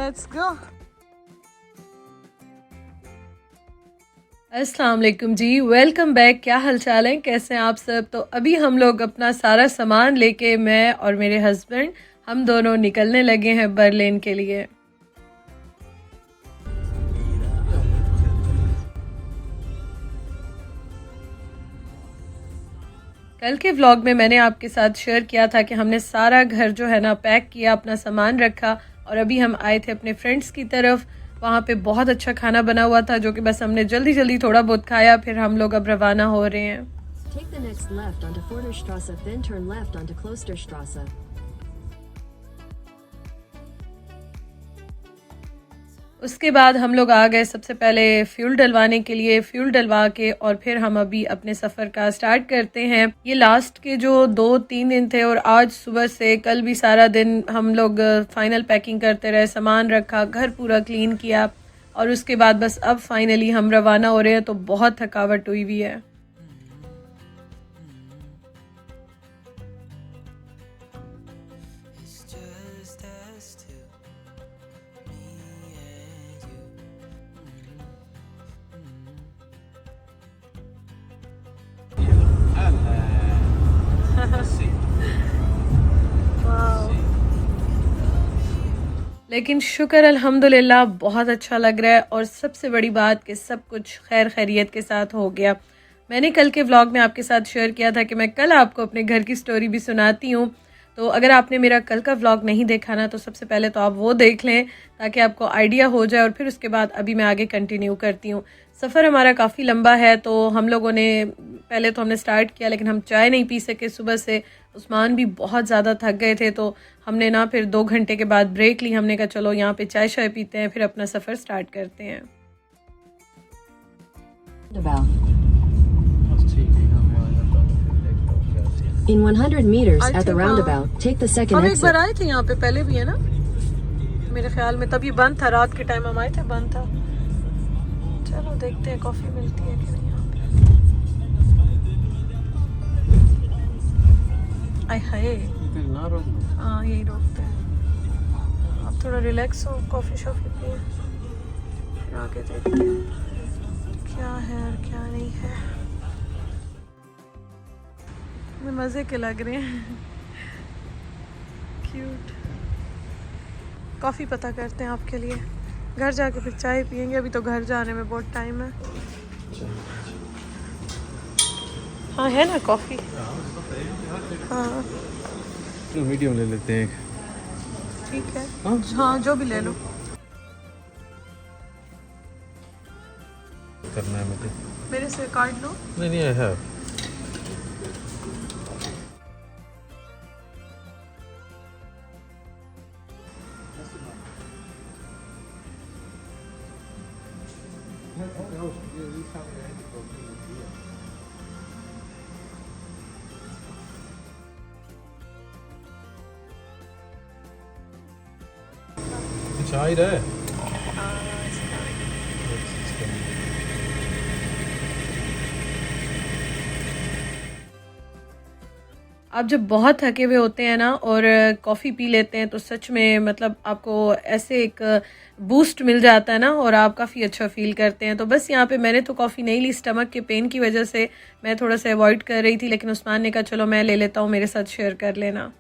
Let's go. अस्सलाम वालेकुम जी, welcome back. क्या हाल चाल है, कैसे हैं आप सब। तो अभी हम लोग अपना सारा सामान लेके मैं और मेरे हस्बैंड हम दोनों निकलने लगे हैं बर्लिन के लिए। कल के व्लॉग में मैंने आपके साथ शेयर किया था कि हमने सारा घर जो है ना पैक किया, अपना सामान रखा और अभी हम आए थे अपने फ्रेंड्स की तरफ। वहाँ पे बहुत अच्छा खाना बना हुआ था जो कि बस हमने जल्दी जल्दी थोड़ा बहुत खाया, फिर हम लोग अब रवाना हो रहे हैं। Take the next left onto Forderstrasse, then turn left onto Klosterstrasse. उसके बाद हम लोग आ गए सबसे पहले फ्यूल डलवाने के लिए। फ्यूल डलवा के और फिर हम अभी अपने सफ़र का स्टार्ट करते हैं। ये लास्ट के जो 2-3 दिन थे और आज सुबह से कल भी सारा दिन हम लोग फाइनल पैकिंग करते रहे, सामान रखा, घर पूरा क्लीन किया और उसके बाद बस अब फाइनली हम रवाना हो रहे हैं। तो बहुत थकावट हुई हुई है। लेकिन शुक्र अल्हम्दुलिल्लाह बहुत अच्छा लग रहा है और सबसे बड़ी बात कि सब कुछ खैर खैरियत के साथ हो गया। मैंने कल के व्लॉग में आपके साथ शेयर किया था कि मैं कल आपको अपने घर की स्टोरी भी सुनाती हूँ। तो अगर आपने मेरा कल का व्लॉग नहीं देखा ना तो सबसे पहले तो आप वो देख लें ताकि आपको आइडिया हो जाए और फिर उसके बाद अभी मैं आगे कंटिन्यू करती हूँ। सफ़र हमारा काफ़ी लंबा है तो हम लोगों ने पहले तो हमने स्टार्ट किया लेकिन हम चाय नहीं पी सके सुबह से। उस्मान भी बहुत ज़्यादा थक गए थे तो हमने ना फिर 2 घंटे के बाद ब्रेक ली। हमने कहा चलो यहाँ पे चाय शाय पीते हैं फिर अपना सफ़र स्टार्ट करते हैं। In 100 meters at the roundabout, take the second हम एक exit. बार आए थे यहाँ पे पहले भी, है ना मेरे ख्याल में, तब ये बंद था, रात के टाइम हम आए थे, बंद था। चलो देखते हैं कॉफ़ी मिलती है कि नहीं यहाँ पे। आय हाय, हाँ यही रोकते हैं। अब थोड़ा रिलैक्स हो, कॉफ़ी शॉफ़ी पिए, फिर आगे देखते हैं क्या है और क्या नहीं है। मज़े के लग रहे हैं, क्यूट। कॉफ़ी पता करते हैं आपके लिए, घर जाके फिर चाय पियेंगे। अभी तो घर जाने में बहुत टाइम है। हाँ है ना कॉफ़ी, हाँ मीडियम ले लेते हैं। ठीक है, हाँ जो भी ले लो। करना है मुझे, मेरे से कार्ड लो। नहीं आई हैव। कुछ आ ही रहा है। आप जब बहुत थके हुए होते हैं ना और कॉफ़ी पी लेते हैं तो सच में मतलब आपको ऐसे एक बूस्ट मिल जाता है ना और आप काफ़ी अच्छा फील करते हैं। तो बस यहाँ पे मैंने तो कॉफ़ी नहीं ली, स्टमक के पेन की वजह से मैं थोड़ा सा अवॉइड कर रही थी, लेकिन उस्मान ने कहा चलो मैं ले लेता हूँ, मेरे साथ शेयर कर लेना।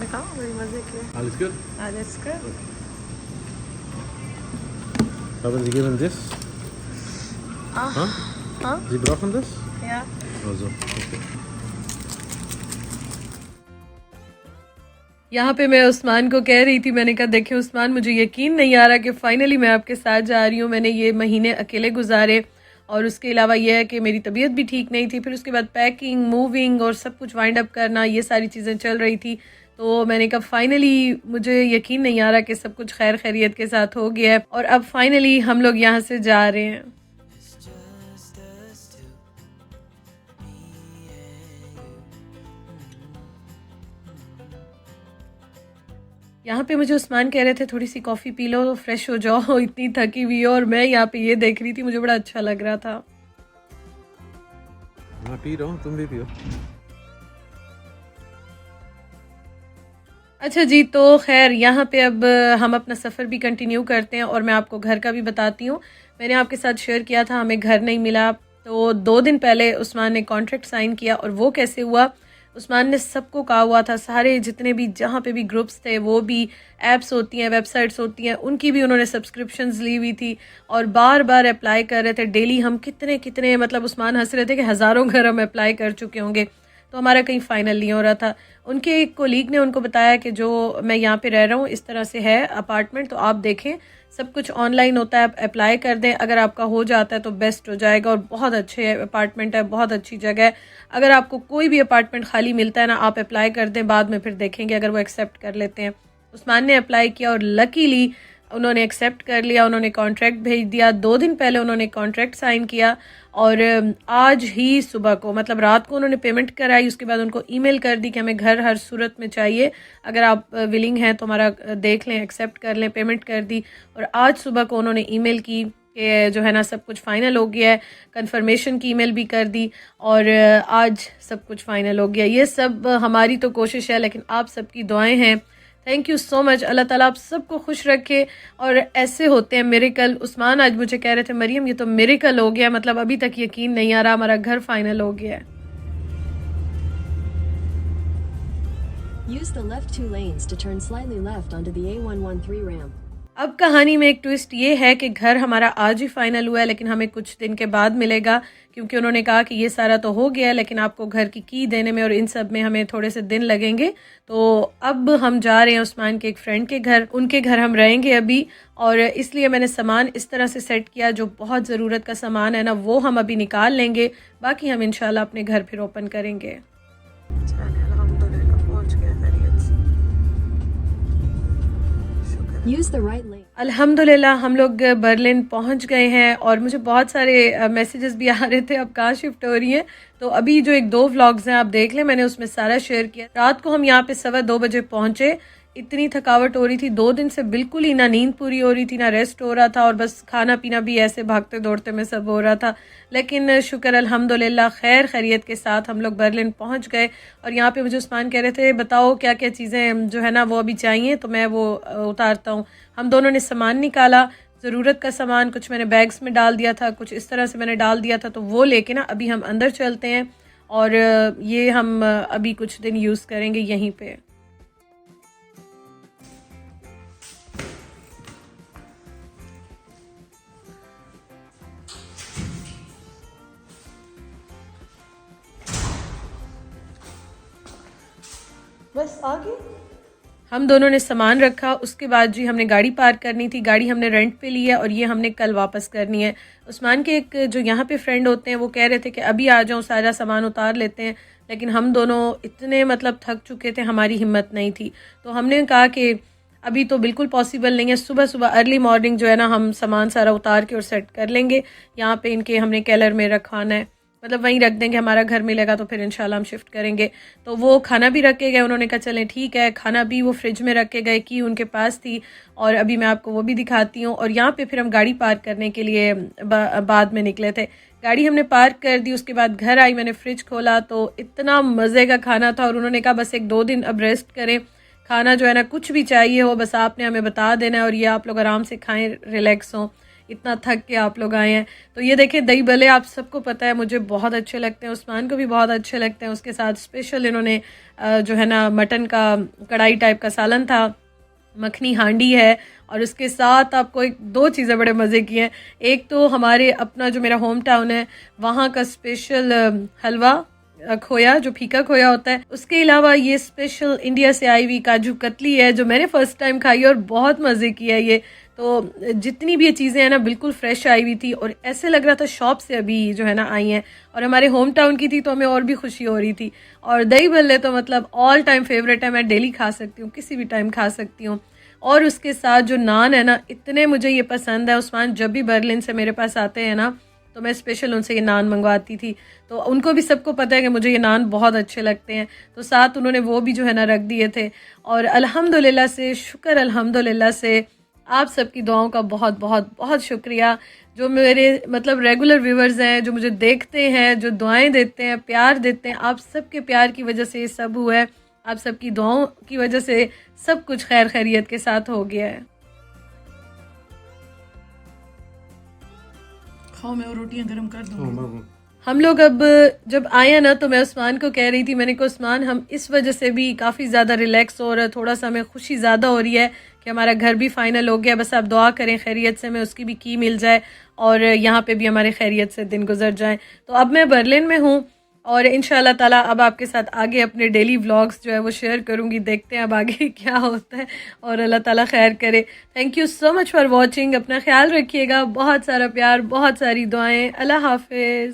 दिखाओ, बड़ी मज़े के। Alles good? Alles good. Haben Sie given this? Huh? Sie brauchen das? Ja. Also, okay. यहाँ पे मैं उस्मान को कह रही थी, मैंने कहा देखिए उस्मान, मुझे यकीन नहीं आ रहा कि फ़ाइनली मैं आपके साथ जा रही हूँ। मैंने ये महीने अकेले गुजारे और उसके अलावा यह है कि मेरी तबीयत भी ठीक नहीं थी, फिर उसके बाद पैकिंग, मूविंग और सब कुछ वाइंड अप करना, ये सारी चीज़ें चल रही थी। तो मैंने कहा फ़ाइनली मुझे यकीन नहीं आ रहा कि सब कुछ खैर खैरियत के साथ हो गया है और अब फाइनली हम लोग यहाँ से जा रहे हैं। यहाँ पे मुझे उस्मान कह रहे थे थोड़ी सी कॉफ़ी पी लो, फ्रेश हो जाओ, इतनी थकी हुई हो, और मैं यहाँ पे ये देख रही थी, मुझे बड़ा अच्छा लग रहा था। मैं पी रहा हूँ, तुम भी पियो। अच्छा जी, तो खैर यहाँ पे अब हम अपना सफ़र भी कंटिन्यू करते हैं और मैं आपको घर का भी बताती हूँ। मैंने आपके साथ शेयर किया था हमें घर नहीं मिला, तो 2 दिन पहले उस्मान ने कॉन्ट्रैक्ट साइन किया और वो कैसे हुआ, उस्मान ने सबको कहा हुआ था, सारे जितने भी जहाँ पे भी ग्रुप्स थे, वो भी ऐप्स होती हैं, वेबसाइट्स होती हैं, उनकी भी उन्होंने सब्सक्रिप्शंस ली हुई थी और बार-बार अप्लाई कर रहे थे। डेली हम कितने मतलब उस्मान हँस रहे थे कि हज़ारों घर हम अप्लाई कर चुके होंगे, तो हमारा कहीं फ़ाइनल नहीं हो रहा था। उनके एक कोलीग ने उनको बताया कि जो मैं यहाँ पे रह रहा हूँ इस तरह से है अपार्टमेंट, तो आप देखें सब कुछ ऑनलाइन होता है, आप अप्लाई कर दें, अगर आपका हो जाता है तो बेस्ट हो जाएगा और बहुत अच्छे अपार्टमेंट है, बहुत अच्छी जगह है। अगर आपको कोई भी अपार्टमेंट खाली मिलता है ना, आप अप्लाई कर दें, बाद में फिर देखेंगे अगर वो एक्सेप्ट कर लेते हैं। उस्मान ने अप्लाई किया और लकीली उन्होंने एक्सेप्ट कर लिया, उन्होंने कॉन्ट्रैक्ट भेज दिया। 2 दिन पहले उन्होंने कॉन्ट्रैक्ट साइन किया और आज ही सुबह को मतलब रात को उन्होंने पेमेंट कराई, उसके बाद उनको ईमेल कर दी कि हमें घर हर सूरत में चाहिए, अगर आप विलिंग हैं तो हमारा देख लें, एक्सेप्ट कर लें, पेमेंट कर दी। और आज सुबह को उन्होंने ईमेल की कि जो है ना सब कुछ फ़ाइनल हो गया है, कंफर्मेशन की ईमेल भी कर दी और आज सब कुछ फ़ाइनल हो गया। ये सब हमारी तो कोशिश है, लेकिन आप सबकी दुआएं हैं। Thank you so much. अल्लाह ताला आप सबको खुश रखे और ऐसे होते हैं मिरेकल। उस्मान आज मुझे कह रहे थे, मरियम ये तो मिरेकल हो गया, मतलब अभी तक यकीन नहीं आ रहा, हमारा घर फाइनल हो गया है। Use the left 2 lanes to turn slightly left onto the A113 ramp. अब कहानी में एक ट्विस्ट ये है कि घर हमारा आज ही फाइनल हुआ है, लेकिन हमें कुछ दिन के बाद मिलेगा, क्योंकि उन्होंने कहा कि ये सारा तो हो गया है, लेकिन आपको घर की देने में और इन सब में हमें थोड़े से दिन लगेंगे। तो अब हम जा रहे हैं उस्मान के एक फ्रेंड के घर, उनके घर हम रहेंगे अभी, और इसलिए मैंने सामान इस तरह से सेट किया, जो बहुत ज़रूरत का सामान है ना वो हम अभी निकाल लेंगे, बाकी हम इंशाल्लाह अपने घर फिर ओपन करेंगे। Use the right lane. अल्हम्दुलिल्लाह हम लोग बर्लिन पहुंच गए हैं और मुझे बहुत सारे मैसेजेस भी आ रहे थे अब कहाँ शिफ्ट हो रही हैं, तो अभी जो 1-2 व्लॉग्स हैं आप देख लें, मैंने उसमें सारा शेयर किया। रात को हम यहाँ पे 2:15 बजे पहुंचे, इतनी थकावट हो रही थी, 2 दिन से बिल्कुल ही ना नींद पूरी हो रही थी, ना रेस्ट हो रहा था, और बस खाना पीना भी ऐसे भागते दौड़ते में सब हो रहा था। लेकिन शुक्र अल्हम्दुलिल्लाह खैर खैरियत के साथ हम लोग बर्लिन पहुंच गए। और यहाँ पे मुझे उस्मान कह रहे थे बताओ क्या क्या चीज़ें जो है ना वो अभी चाहिए, तो मैं वो उतारता हूँ। हम दोनों ने सामान निकाला, ज़रूरत का सामान कुछ मैंने बैग्स में डाल दिया था, कुछ इस तरह से मैंने डाल दिया था, तो वो लेके ना अभी हम अंदर चलते हैं और ये हम अभी कुछ दिन यूज़ करेंगे यहीं पे। बस आ गए। हम दोनों ने सामान रखा, उसके बाद जी हमने गाड़ी पार्क करनी थी, गाड़ी हमने रेंट पे ली है और ये हमने कल वापस करनी है। उस्मान के एक जो यहाँ पे फ्रेंड होते हैं वो कह रहे थे कि अभी आ जाओ सारा सामान उतार लेते हैं, लेकिन हम दोनों इतने मतलब थक चुके थे, हमारी हिम्मत नहीं थी, तो हमने कहा कि अभी तो बिल्कुल पॉसिबल नहीं है, सुबह सुबह अर्ली मॉर्निंग जो है ना हम सामान सारा उतार के और सेट कर लेंगे। यहाँ पे इनके हमने केलर में रखाना है, मतलब वहीं रख देंगे, हमारा घर मिलेगा तो फिर इंशाल्लाह हम शिफ्ट करेंगे। तो वो खाना भी रख के गए, उन्होंने कहा चलें ठीक है, खाना भी वो फ्रिज में रख के गए, की उनके पास थी और अभी मैं आपको वो भी दिखाती हूँ। और यहाँ पे फिर हम गाड़ी पार्क करने के लिए बाद में निकले थे, गाड़ी हमने पार्क कर दी, उसके बाद घर आई, मैंने फ्रिज खोला तो इतना मज़े का खाना था और उन्होंने कहा बस 1-2 दिन अब रेस्ट करें, खाना जो है ना कुछ भी चाहिए हो बस आपने हमें बता देना है और ये आप लोग आराम से खाएं, रिलैक्स हों, इतना थक के आप लोग आए हैं। तो ये देखें दही भल्ले, आप सबको पता है मुझे बहुत अच्छे लगते हैं, उस्मान को भी बहुत अच्छे लगते हैं। उसके साथ स्पेशल इन्होंने जो है ना मटन का कढ़ाई टाइप का सालन था, मखनी हांडी है, और उसके साथ आपको 2 चीज़ें बड़े मज़े की हैं। एक तो हमारे अपना जो मेरा होम टाउन है वहाँ का स्पेशल हलवा खोया, जो फीका खोया होता है, उसके अलावा ये स्पेशल इंडिया से आई हुई काजू कतली है जो मैंने फ़र्स्ट टाइम खाई और बहुत मज़े की है ये। तो जितनी भी ये चीज़ें हैं ना बिल्कुल फ्रेश आई हुई थी और ऐसे लग रहा था शॉप से अभी जो है ना आई हैं, और हमारे होम टाउन की थी तो हमें और भी खुशी हो रही थी। और दही भल्ले तो मतलब ऑल टाइम फेवरेट है, मैं डेली खा सकती हूँ, किसी भी टाइम खा सकती हूँ। और उसके साथ जो नान है ना इतने मुझे ये पसंद है, उस्मान जब भी बर्लिन से मेरे पास आते हैं ना तो मैं स्पेशल उनसे ये नान मंगवाती थी, तो उनको भी सबको पता है कि मुझे ये नान बहुत अच्छे लगते हैं, तो साथ उन्होंने वो भी जो है ना रख दिए थे। और अल्हम्दुलिल्लाह से शुक्र अल्हम्दुलिल्लाह से आप सबकी दुआओं का बहुत बहुत बहुत शुक्रिया, जो मेरे मतलब रेगुलर व्यूवर्स हैं, जो मुझे देखते हैं, जो दुआएं देते हैं, प्यार देते हैं, आप सबके प्यार की वजह से ये सब हुआ है। आप सबकी दुआओं की वजह से सब कुछ खैर खैरियत के साथ हो गया है। खाओ, मैं और रोटियां गर्म कर दूंगी। हम लोग अब जब आए ना तो मैं उस्मान को कह रही थी, मैंने कहा उस्मान हम इस वजह से भी काफ़ी ज़्यादा रिलैक्स हो रहा है, थोड़ा सा हमें खुशी ज़्यादा हो रही है कि हमारा घर भी फाइनल हो गया। बस आप दुआ करें खैरियत से हमें उसकी भी की मिल जाए और यहाँ पे भी हमारे खैरियत से दिन गुजर जाए। तो अब मैं बर्लिन में हूँ और इंशाल्लाह ताला अब आपके साथ आगे अपने डेली व्लॉग्स जो है वो शेयर करूँगी। देखते हैं अब आगे क्या होता है और अल्लाह ताला खैर करे। Thank you so much for watching. अपना ख्याल रखिएगा, बहुत सारा प्यार, बहुत सारी दुआएं। अल्लाह हाफिज़।